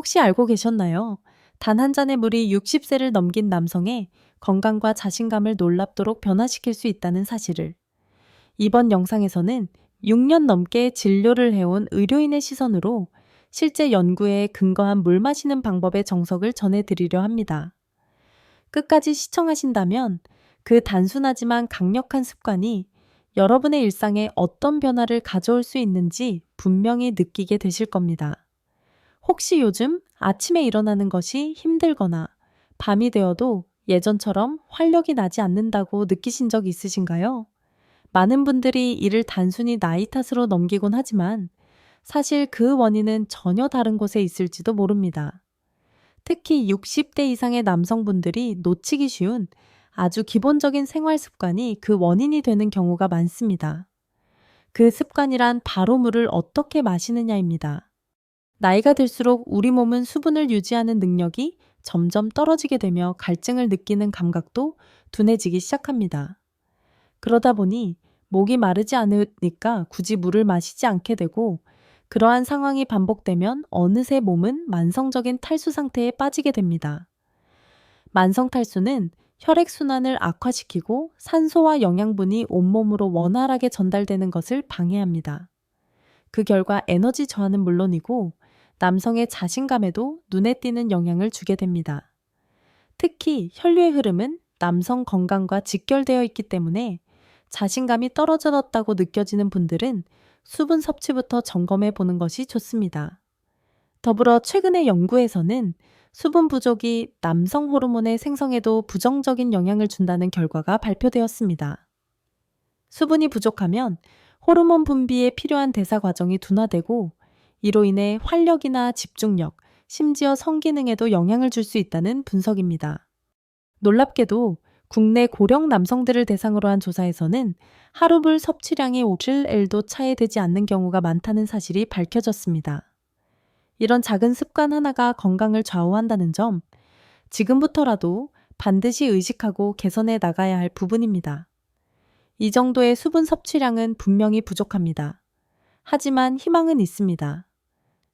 혹시 알고 계셨나요? 단 한 잔의 물이 60세를 넘긴 남성의 건강과 자신감을 놀랍도록 변화시킬 수 있다는 사실을. 이번 영상에서는 6년 넘게 진료를 해온 의료인의 시선으로 실제 연구에 근거한 물 마시는 방법의 정석을 전해드리려 합니다. 끝까지 시청하신다면 그 단순하지만 강력한 습관이 여러분의 일상에 어떤 변화를 가져올 수 있는지 분명히 느끼게 되실 겁니다. 혹시 요즘 아침에 일어나는 것이 힘들거나 밤이 되어도 예전처럼 활력이 나지 않는다고 느끼신 적 있으신가요? 많은 분들이 이를 단순히 나이 탓으로 넘기곤 하지만 사실 그 원인은 전혀 다른 곳에 있을지도 모릅니다. 특히 60대 이상의 남성분들이 놓치기 쉬운 아주 기본적인 생활 습관이 그 원인이 되는 경우가 많습니다. 그 습관이란 바로 물을 어떻게 마시느냐입니다. 나이가 들수록 우리 몸은 수분을 유지하는 능력이 점점 떨어지게 되며 갈증을 느끼는 감각도 둔해지기 시작합니다. 그러다 보니 목이 마르지 않으니까 굳이 물을 마시지 않게 되고, 그러한 상황이 반복되면 어느새 몸은 만성적인 탈수 상태에 빠지게 됩니다. 만성 탈수는 혈액순환을 악화시키고 산소와 영양분이 온몸으로 원활하게 전달되는 것을 방해합니다. 그 결과 에너지 저하는 물론이고 남성의 자신감에도 눈에 띄는 영향을 주게 됩니다. 특히 혈류의 흐름은 남성 건강과 직결되어 있기 때문에 자신감이 떨어졌다고 느껴지는 분들은 수분 섭취부터 점검해 보는 것이 좋습니다. 더불어 최근의 연구에서는 수분 부족이 남성 호르몬의 생성에도 부정적인 영향을 준다는 결과가 발표되었습니다. 수분이 부족하면 호르몬 분비에 필요한 대사 과정이 둔화되고 이로 인해 활력이나 집중력, 심지어 성기능에도 영향을 줄 수 있다는 분석입니다. 놀랍게도 국내 고령 남성들을 대상으로 한 조사에서는 하루물 섭취량이 5ml도 차이되지 않는 경우가 많다는 사실이 밝혀졌습니다. 이런 작은 습관 하나가 건강을 좌우한다는 점, 지금부터라도 반드시 의식하고 개선해 나가야 할 부분입니다. 이 정도의 수분 섭취량은 분명히 부족합니다. 하지만 희망은 있습니다.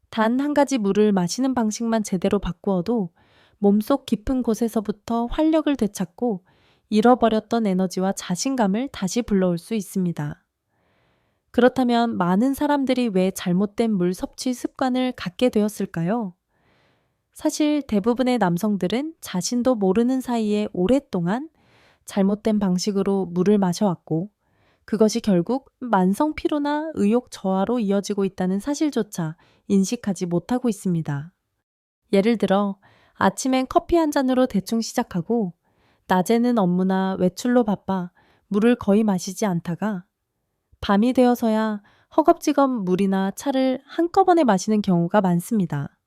단 한 가지 물을 마시는 방식만 제대로 바꾸어도 몸속 깊은 곳에서부터 활력을 되찾고 잃어버렸던 에너지와 자신감을 다시 불러올 수 있습니다. 그렇다면 많은 사람들이 왜 잘못된 물 섭취 습관을 갖게 되었을까요? 사실 대부분의 남성들은 자신도 모르는 사이에 오랫동안 잘못된 방식으로 물을 마셔왔고, 그것이 결국 만성 피로나 의욕 저하로 이어지고 있다는 사실조차 인식하지 못하고 있습니다. 예를 들어 아침엔 커피 한 잔으로 대충 시작하고 낮에는 업무나 외출로 바빠 물을 거의 마시지 않다가 밤이 되어서야 허겁지겁 물이나 차를 한꺼번에 마시는 경우가 많습니다.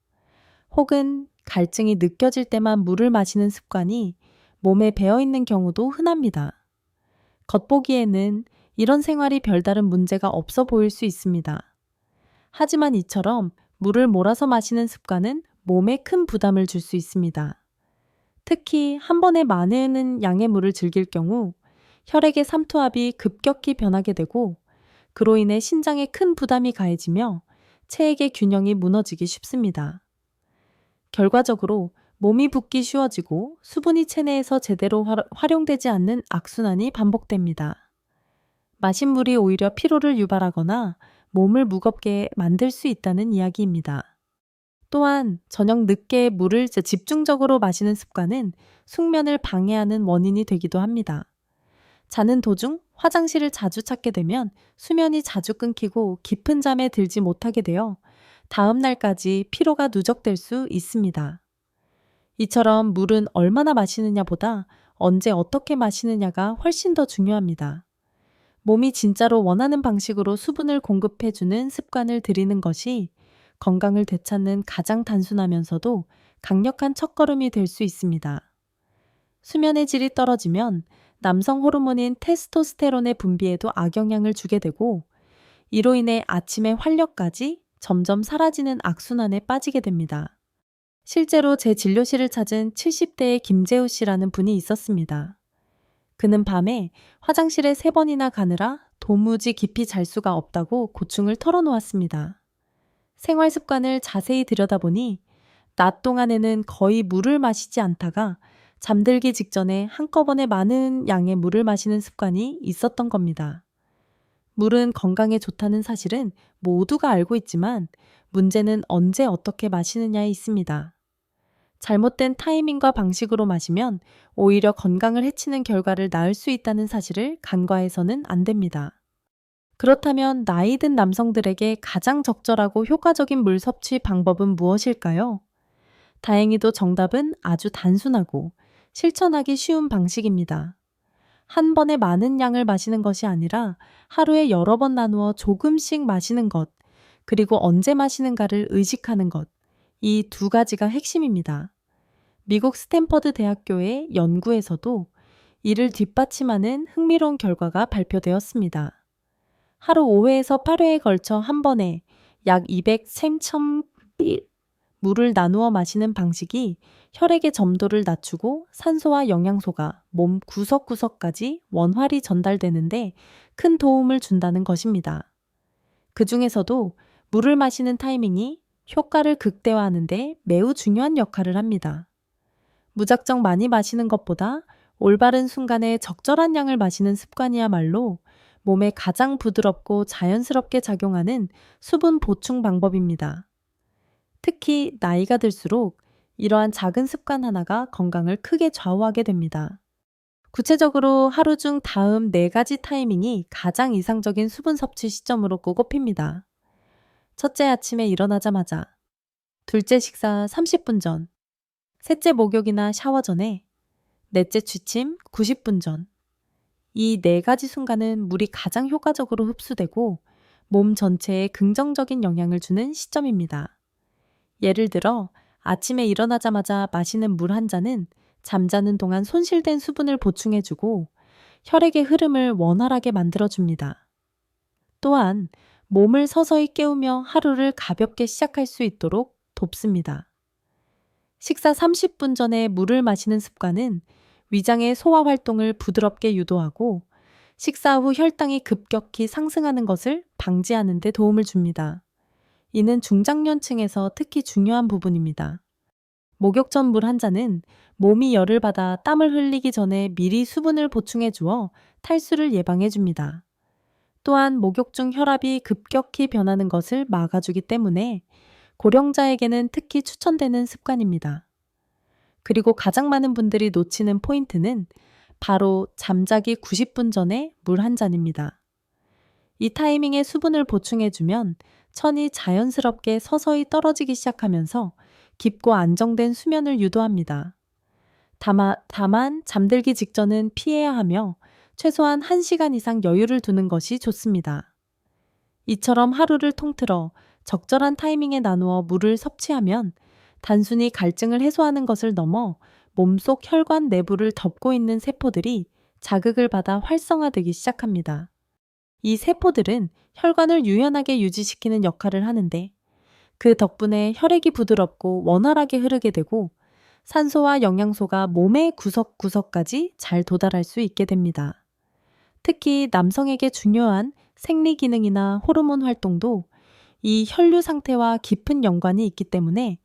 혹은 갈증이 느껴질 때만 물을 마시는 습관이 몸에 배어있는 경우도 흔합니다. 겉보기에는 이런 생활이 별다른 문제가 없어 보일 수 있습니다. 하지만 이처럼 물을 몰아서 마시는 습관은 몸에 큰 부담을 줄 수 있습니다. 특히 한 번에 많은 양의 물을 즐길 경우 혈액의 삼투압이 급격히 변하게 되고 그로 인해 신장에 큰 부담이 가해지며 체액의 균형이 무너지기 쉽습니다. 결과적으로 몸이 붓기 쉬워지고 수분이 체내에서 제대로 활용되지 않는 악순환이 반복됩니다. 마신 물이 오히려 피로를 유발하거나 몸을 무겁게 만들 수 있다는 이야기입니다. 또한 저녁 늦게 물을 집중적으로 마시는 습관은 숙면을 방해하는 원인이 되기도 합니다. 자는 도중 화장실을 자주 찾게 되면 수면이 자주 끊기고 깊은 잠에 들지 못하게 되어 다음 날까지 피로가 누적될 수 있습니다. 이처럼 물은 얼마나 마시느냐보다 언제 어떻게 마시느냐가 훨씬 더 중요합니다. 몸이 진짜로 원하는 방식으로 수분을 공급해주는 습관을 들이는 것이 건강을 되찾는 가장 단순하면서도 강력한 첫걸음이 될 수 있습니다. 수면의 질이 떨어지면 남성 호르몬인 테스토스테론의 분비에도 악영향을 주게 되고 이로 인해 아침의 활력까지 점점 사라지는 악순환에 빠지게 됩니다. 실제로 제 진료실을 찾은 70대의 김재우 씨라는 분이 있었습니다. 그는 밤에 화장실에 3번이나 가느라 도무지 깊이 잘 수가 없다고 고충을 털어놓았습니다. 생활 습관을 자세히 들여다보니 낮 동안에는 거의 물을 마시지 않다가 잠들기 직전에 한꺼번에 많은 양의 물을 마시는 습관이 있었던 겁니다. 물은 건강에 좋다는 사실은 모두가 알고 있지만 문제는 언제 어떻게 마시느냐에 있습니다. 잘못된 타이밍과 방식으로 마시면 오히려 건강을 해치는 결과를 낳을 수 있다는 사실을 간과해서는 안 됩니다. 그렇다면 나이 든 남성들에게 가장 적절하고 효과적인 물 섭취 방법은 무엇일까요? 다행히도 정답은 아주 단순하고 실천하기 쉬운 방식입니다. 한 번에 많은 양을 마시는 것이 아니라 하루에 여러 번 나누어 조금씩 마시는 것, 그리고 언제 마시는가를 의식하는 것, 이 두 가지가 핵심입니다. 미국 스탠퍼드 대학교의 연구에서도 이를 뒷받침하는 흥미로운 결과가 발표되었습니다. 하루 5회에서 8회에 걸쳐 한 번에 약 200cml 물을 나누어 마시는 방식이 혈액의 점도를 낮추고 산소와 영양소가 몸 구석구석까지 원활히 전달되는데 큰 도움을 준다는 것입니다. 그 중에서도 물을 마시는 타이밍이 효과를 극대화하는 데 매우 중요한 역할을 합니다. 무작정 많이 마시는 것보다 올바른 순간에 적절한 양을 마시는 습관이야말로 몸에 가장 부드럽고 자연스럽게 작용하는 수분 보충 방법입니다. 특히 나이가 들수록 이러한 작은 습관 하나가 건강을 크게 좌우하게 됩니다. 구체적으로 하루 중 다음 4가지 타이밍이 가장 이상적인 수분 섭취 시점으로 꼽힙니다. 첫째, 아침에 일어나자마자. 둘째, 식사 30분 전. 셋째, 목욕이나 샤워 전에. 넷째, 취침 90분 전. 이 4가지 순간은 물이 가장 효과적으로 흡수되고 몸 전체에 긍정적인 영향을 주는 시점입니다. 예를 들어 아침에 일어나자마자 마시는 물 한 잔은 잠자는 동안 손실된 수분을 보충해주고 혈액의 흐름을 원활하게 만들어줍니다. 또한 몸을 서서히 깨우며 하루를 가볍게 시작할 수 있도록 돕습니다. 식사 30분 전에 물을 마시는 습관은 위장의 소화 활동을 부드럽게 유도하고 식사 후 혈당이 급격히 상승하는 것을 방지하는 데 도움을 줍니다. 이는 중장년층에서 특히 중요한 부분입니다. 목욕 전 물 한 잔은 몸이 열을 받아 땀을 흘리기 전에 미리 수분을 보충해 주어 탈수를 예방해 줍니다. 또한 목욕 중 혈압이 급격히 변하는 것을 막아주기 때문에 고령자에게는 특히 추천되는 습관입니다. 그리고 가장 많은 분들이 놓치는 포인트는 바로 잠자기 90분 전에 물 한 잔입니다. 이 타이밍에 수분을 보충해주면 천이 자연스럽게 서서히 떨어지기 시작하면서 깊고 안정된 수면을 유도합니다. 다만 잠들기 직전은 피해야 하며 최소한 1시간 이상 여유를 두는 것이 좋습니다. 이처럼 하루를 통틀어 적절한 타이밍에 나누어 물을 섭취하면 단순히 갈증을 해소하는 것을 넘어 몸속 혈관 내부를 덮고 있는 세포들이 자극을 받아 활성화되기 시작합니다. 이 세포들은 혈관을 유연하게 유지시키는 역할을 하는데 그 덕분에 혈액이 부드럽고 원활하게 흐르게 되고 산소와 영양소가 몸의 구석구석까지 잘 도달할 수 있게 됩니다. 특히 남성에게 중요한 생리 기능이나 호르몬 활동도 이 혈류 상태와 깊은 연관이 있기 때문에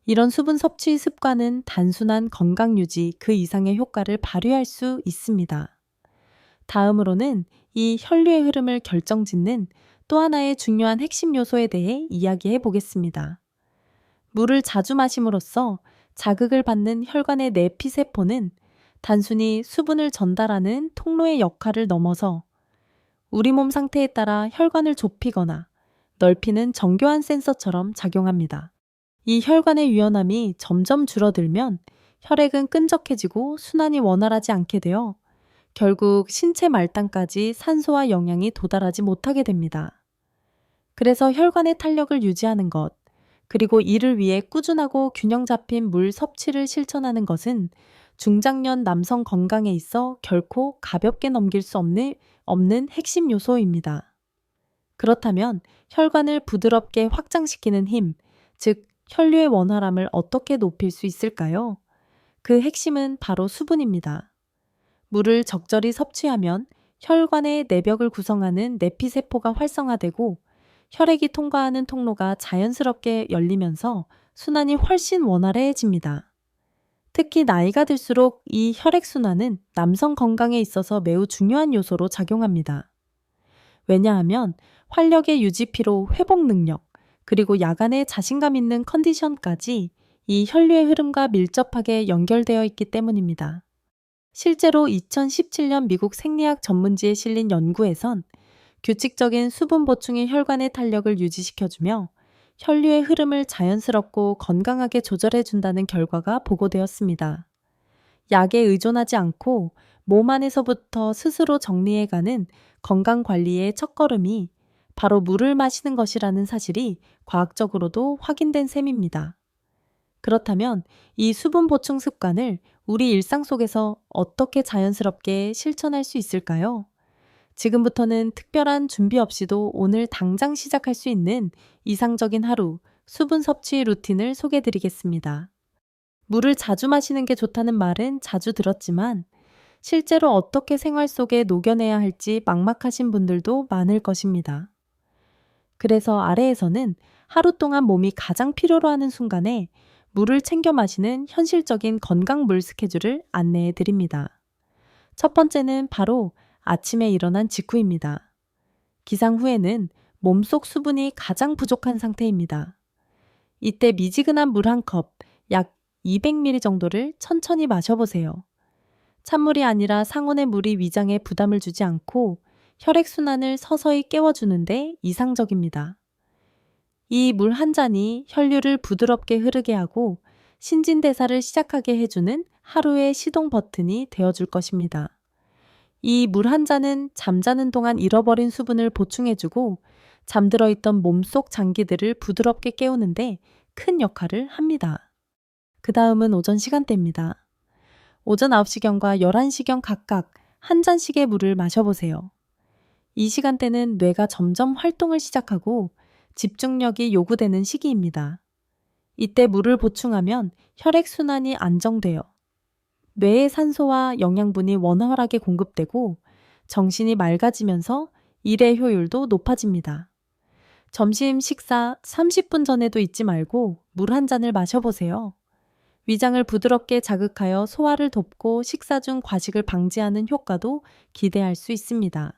이런 수분 섭취 습관은 단순한 건강 유지 그 이상의 효과를 발휘할 수 있습니다. 다음으로는 이 혈류의 흐름을 결정짓는 또 하나의 중요한 핵심 요소에 대해 이야기해 보겠습니다. 물을 자주 마심으로써 자극을 받는 혈관의 내피세포는 단순히 수분을 전달하는 통로의 역할을 넘어서 우리 몸 상태에 따라 혈관을 좁히거나 넓히는 정교한 센서처럼 작용합니다. 이 혈관의 유연함이 점점 줄어들면 혈액은 끈적해지고 순환이 원활하지 않게 되어 결국 신체 말단까지 산소와 영양이 도달하지 못하게 됩니다. 그래서 혈관의 탄력을 유지하는 것, 그리고 이를 위해 꾸준하고 균형 잡힌 물 섭취를 실천하는 것은 중장년 남성 건강에 있어 결코 가볍게 넘길 수 없는 핵심 요소입니다. 그렇다면 혈관을 부드럽게 확장시키는 힘, 즉 혈류의 원활함을 어떻게 높일 수 있을까요? 그 핵심은 바로 수분입니다. 물을 적절히 섭취하면 혈관의 내벽을 구성하는 내피세포가 활성화되고 혈액이 통과하는 통로가 자연스럽게 열리면서 순환이 훨씬 원활해집니다. 특히 나이가 들수록 이 혈액순환은 남성 건강에 있어서 매우 중요한 요소로 작용합니다. 왜냐하면 활력의 유지 피로, 회복 능력, 그리고 야간에 자신감 있는 컨디션까지 이 혈류의 흐름과 밀접하게 연결되어 있기 때문입니다. 실제로 2017년 미국 생리학 전문지에 실린 연구에선 규칙적인 수분 보충이 혈관의 탄력을 유지시켜주며 혈류의 흐름을 자연스럽고 건강하게 조절해준다는 결과가 보고되었습니다. 약에 의존하지 않고 몸 안에서부터 스스로 정리해가는 건강관리의 첫걸음이 바로 물을 마시는 것이라는 사실이 과학적으로도 확인된 셈입니다. 그렇다면 이 수분 보충 습관을 우리 일상 속에서 어떻게 자연스럽게 실천할 수 있을까요? 지금부터는 특별한 준비 없이도 오늘 당장 시작할 수 있는 이상적인 하루 수분 섭취 루틴을 소개해 드리겠습니다. 물을 자주 마시는 게 좋다는 말은 자주 들었지만 실제로 어떻게 생활 속에 녹여내야 할지 막막하신 분들도 많을 것입니다. 그래서 아래에서는 하루 동안 몸이 가장 필요로 하는 순간에 물을 챙겨 마시는 현실적인 건강 물 스케줄을 안내해 드립니다. 첫 번째는 바로 아침에 일어난 직후입니다. 기상 후에는 몸속 수분이 가장 부족한 상태입니다. 이때 미지근한 물 한 컵, 약 200ml 정도를 천천히 마셔보세요. 찬물이 아니라 상온의 물이 위장에 부담을 주지 않고 혈액순환을 서서히 깨워주는데 이상적입니다. 이 물 한 잔이 혈류를 부드럽게 흐르게 하고 신진대사를 시작하게 해주는 하루의 시동 버튼이 되어줄 것입니다. 이 물 한 잔은 잠자는 동안 잃어버린 수분을 보충해주고 잠들어 있던 몸속 장기들을 부드럽게 깨우는데 큰 역할을 합니다. 그 다음은 오전 시간대입니다. 오전 9시경과 11시경 각각 한 잔씩의 물을 마셔보세요. 이 시간대는 뇌가 점점 활동을 시작하고 집중력이 요구되는 시기입니다. 이때 물을 보충하면 혈액순환이 안정되어 뇌의 산소와 영양분이 원활하게 공급되고 정신이 맑아지면서 일의 효율도 높아집니다. 점심 식사 30분 전에도 잊지 말고 물 한 잔을 마셔보세요. 위장을 부드럽게 자극하여 소화를 돕고 식사 중 과식을 방지하는 효과도 기대할 수 있습니다.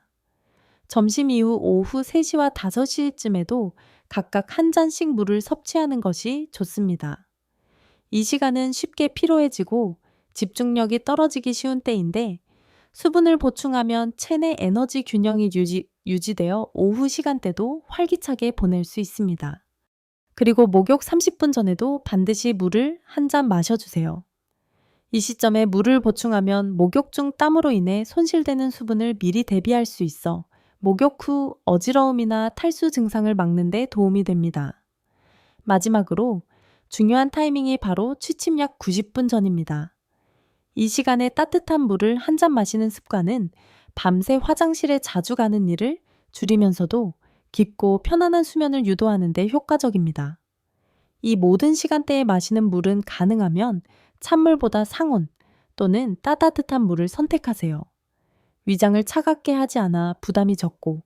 점심 이후 오후 3시와 5시쯤에도 각각 한 잔씩 물을 섭취하는 것이 좋습니다. 이 시간은 쉽게 피로해지고 집중력이 떨어지기 쉬운 때인데 수분을 보충하면 체내 에너지 균형이 유지되어 오후 시간대도 활기차게 보낼 수 있습니다. 그리고 목욕 30분 전에도 반드시 물을 한 잔 마셔주세요. 이 시점에 물을 보충하면 목욕 중 땀으로 인해 손실되는 수분을 미리 대비할 수 있어 목욕 후 어지러움이나 탈수 증상을 막는 데 도움이 됩니다. 마지막으로 중요한 타이밍이 바로 취침 약 90분 전입니다. 이 시간에 따뜻한 물을 한 잔 마시는 습관은 밤새 화장실에 자주 가는 일을 줄이면서도 깊고 편안한 수면을 유도하는 데 효과적입니다. 이 모든 시간대에 마시는 물은 가능하면 찬물보다 상온 또는 따뜻한 물을 선택하세요. 위장을 차갑게 하지 않아 부담이 적고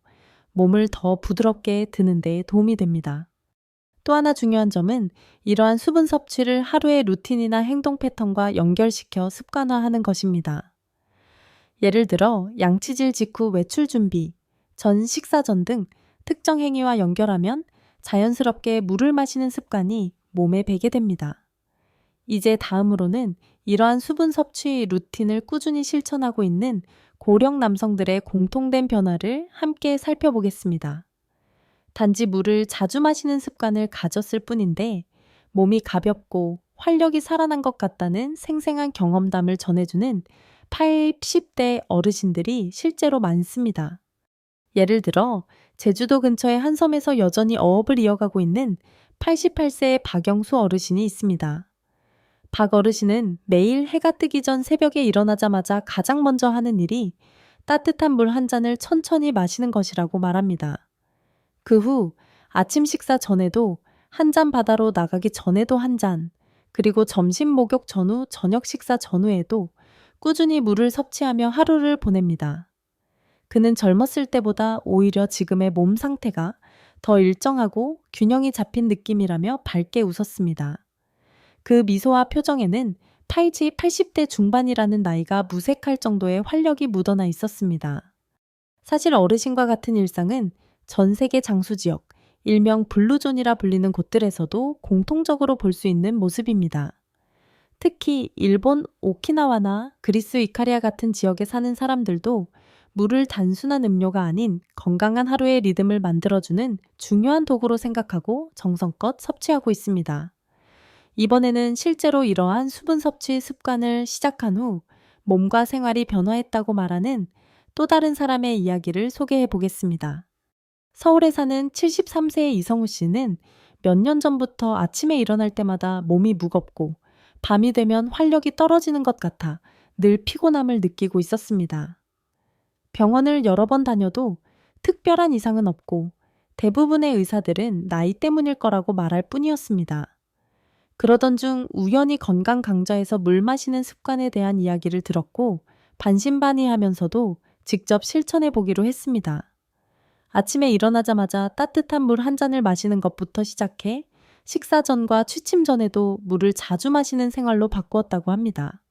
몸을 더 부드럽게 드는 데 도움이 됩니다. 또 하나 중요한 점은 이러한 수분 섭취를 하루의 루틴이나 행동 패턴과 연결시켜 습관화하는 것입니다. 예를 들어 양치질 직후 외출 준비, 전 식사 전 등 특정 행위와 연결하면 자연스럽게 물을 마시는 습관이 몸에 배게 됩니다. 이제 다음으로는 이러한 수분 섭취 루틴을 꾸준히 실천하고 있는 고령 남성들의 공통된 변화를 함께 살펴보겠습니다. 단지 물을 자주 마시는 습관을 가졌을 뿐인데 몸이 가볍고 활력이 살아난 것 같다는 생생한 경험담을 전해주는 80대 어르신들이 실제로 많습니다. 예를 들어 제주도 근처의 한 섬에서 여전히 어업을 이어가고 있는 88세의 박영수 어르신이 있습니다. 박 어르신은 매일 해가 뜨기 전 새벽에 일어나자마자 가장 먼저 하는 일이 따뜻한 물 한 잔을 천천히 마시는 것이라고 말합니다. 그 후 아침 식사 전에도 한 잔 바다로 나가기 전에도 한 잔, 그리고 점심 목욕 전후 저녁 식사 전후에도 꾸준히 물을 섭취하며 하루를 보냅니다. 그는 젊었을 때보다 오히려 지금의 몸 상태가 더 일정하고 균형이 잡힌 느낌이라며 밝게 웃었습니다. 그 미소와 표정에는 타이지 80대 중반이라는 나이가 무색할 정도의 활력이 묻어나 있었습니다. 사실 어르신과 같은 일상은 전 세계 장수 지역, 일명 블루존이라 불리는 곳들에서도 공통적으로 볼 수 있는 모습입니다. 특히 일본 오키나와나 그리스 이카리아 같은 지역에 사는 사람들도 물을 단순한 음료가 아닌 건강한 하루의 리듬을 만들어주는 중요한 도구로 생각하고 정성껏 섭취하고 있습니다. 이번에는 실제로 이러한 수분 섭취 습관을 시작한 후 몸과 생활이 변화했다고 말하는 또 다른 사람의 이야기를 소개해 보겠습니다. 서울에 사는 73세의 이성우 씨는 몇 년 전부터 아침에 일어날 때마다 몸이 무겁고 밤이 되면 활력이 떨어지는 것 같아 늘 피곤함을 느끼고 있었습니다. 병원을 여러 번 다녀도 특별한 이상은 없고 대부분의 의사들은 나이 때문일 거라고 말할 뿐이었습니다. 그러던 중 우연히 건강 강좌에서 물 마시는 습관에 대한 이야기를 들었고 반신반의하면서도 직접 실천해 보기로 했습니다. 아침에 일어나자마자 따뜻한 물 한 잔을 마시는 것부터 시작해 식사 전과 취침 전에도 물을 자주 마시는 생활로 바꾸었다고 합니다.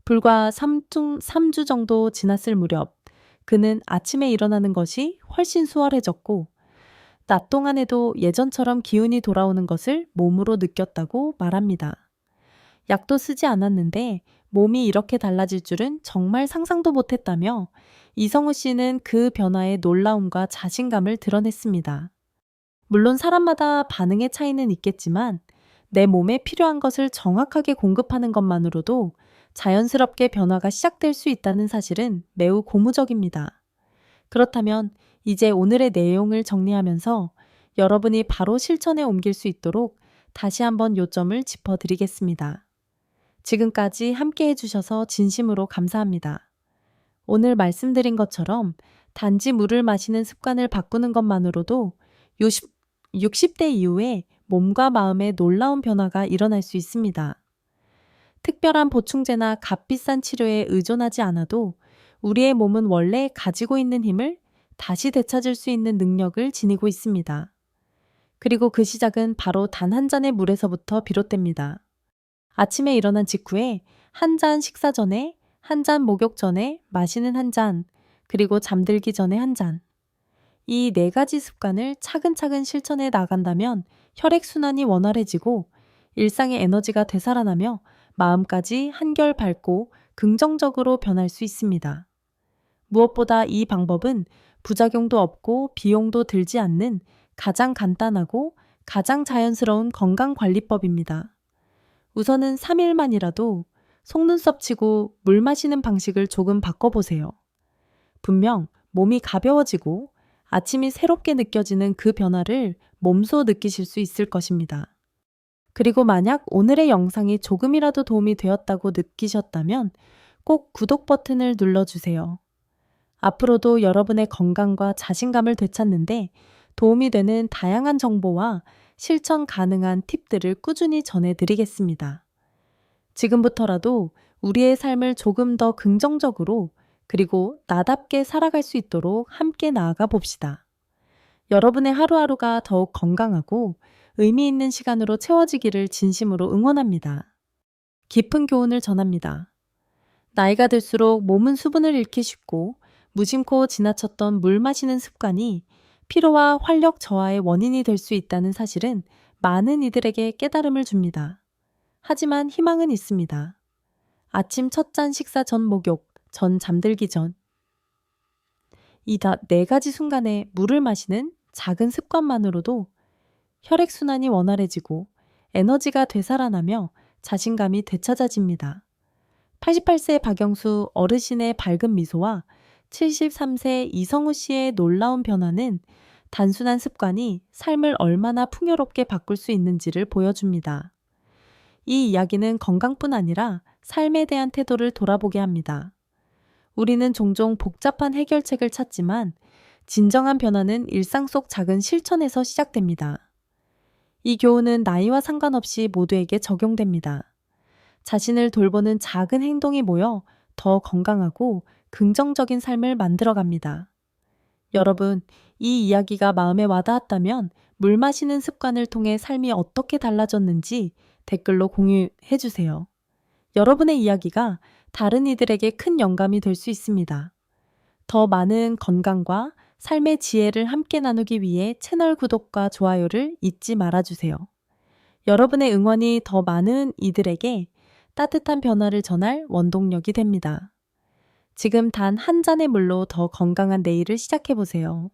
불과 3주 정도 지났을 무렵 그는 아침에 일어나는 것이 훨씬 수월해졌고 낮 동안에도 예전처럼 기운이 돌아오는 것을 몸으로 느꼈다고 말합니다. 약도 쓰지 않았는데 몸이 이렇게 달라질 줄은 정말 상상도 못했다며 이성우 씨는 그 변화에 놀라움과 자신감을 드러냈습니다. 물론 사람마다 반응의 차이는 있겠지만 내 몸에 필요한 것을 정확하게 공급하는 것만으로도 자연스럽게 변화가 시작될 수 있다는 사실은 매우 고무적입니다. 그렇다면 이제 오늘의 내용을 정리하면서 여러분이 바로 실천에 옮길 수 있도록 다시 한번 요점을 짚어드리겠습니다. 지금까지 함께 해주셔서 진심으로 감사합니다. 오늘 말씀드린 것처럼 단지 물을 마시는 습관을 바꾸는 것만으로도 60대 이후에 몸과 마음에 놀라운 변화가 일어날 수 있습니다. 특별한 보충제나 값비싼 치료에 의존하지 않아도 우리의 몸은 원래 가지고 있는 힘을 다시 되찾을 수 있는 능력을 지니고 있습니다. 그리고 그 시작은 바로 단 한 잔의 물에서부터 비롯됩니다. 아침에 일어난 직후에 한 잔 식사 전에, 한 잔 목욕 전에 마시는 한 잔, 그리고 잠들기 전에 한 잔. 이 네 가지 습관을 차근차근 실천해 나간다면 혈액순환이 원활해지고 일상의 에너지가 되살아나며 마음까지 한결 밝고 긍정적으로 변할 수 있습니다. 무엇보다 이 방법은 부작용도 없고 비용도 들지 않는 가장 간단하고 가장 자연스러운 건강관리법입니다. 우선은 3일만이라도 속눈썹 치고 물 마시는 방식을 조금 바꿔보세요. 분명 몸이 가벼워지고 아침이 새롭게 느껴지는 그 변화를 몸소 느끼실 수 있을 것입니다. 그리고 만약 오늘의 영상이 조금이라도 도움이 되었다고 느끼셨다면 꼭 구독 버튼을 눌러주세요. 앞으로도 여러분의 건강과 자신감을 되찾는데 도움이 되는 다양한 정보와 실천 가능한 팁들을 꾸준히 전해드리겠습니다. 지금부터라도 우리의 삶을 조금 더 긍정적으로 그리고 나답게 살아갈 수 있도록 함께 나아가 봅시다. 여러분의 하루하루가 더욱 건강하고 의미 있는 시간으로 채워지기를 진심으로 응원합니다. 깊은 교훈을 전합니다. 나이가 들수록 몸은 수분을 잃기 쉽고 무심코 지나쳤던 물 마시는 습관이 피로와 활력 저하의 원인이 될 수 있다는 사실은 많은 이들에게 깨달음을 줍니다. 하지만 희망은 있습니다. 아침 첫 잔 식사 전 목욕, 전 잠들기 전. 이 네 가지 순간에 물을 마시는 작은 습관만으로도 혈액순환이 원활해지고 에너지가 되살아나며 자신감이 되찾아집니다. 88세 박영수 어르신의 밝은 미소와 73세 이성우 씨의 놀라운 변화는 단순한 습관이 삶을 얼마나 풍요롭게 바꿀 수 있는지를 보여줍니다. 이 이야기는 건강뿐 아니라 삶에 대한 태도를 돌아보게 합니다. 우리는 종종 복잡한 해결책을 찾지만 진정한 변화는 일상 속 작은 실천에서 시작됩니다. 이 교훈은 나이와 상관없이 모두에게 적용됩니다. 자신을 돌보는 작은 행동이 모여 더 건강하고 긍정적인 삶을 만들어갑니다. 여러분, 이 이야기가 마음에 와닿았다면 물 마시는 습관을 통해 삶이 어떻게 달라졌는지 댓글로 공유해 주세요. 여러분의 이야기가 다른 이들에게 큰 영감이 될 수 있습니다. 더 많은 건강과 삶의 지혜를 함께 나누기 위해 채널 구독과 좋아요를 잊지 말아주세요. 여러분의 응원이 더 많은 이들에게 따뜻한 변화를 전할 원동력이 됩니다. 지금 단 한 잔의 물로 더 건강한 내일을 시작해보세요.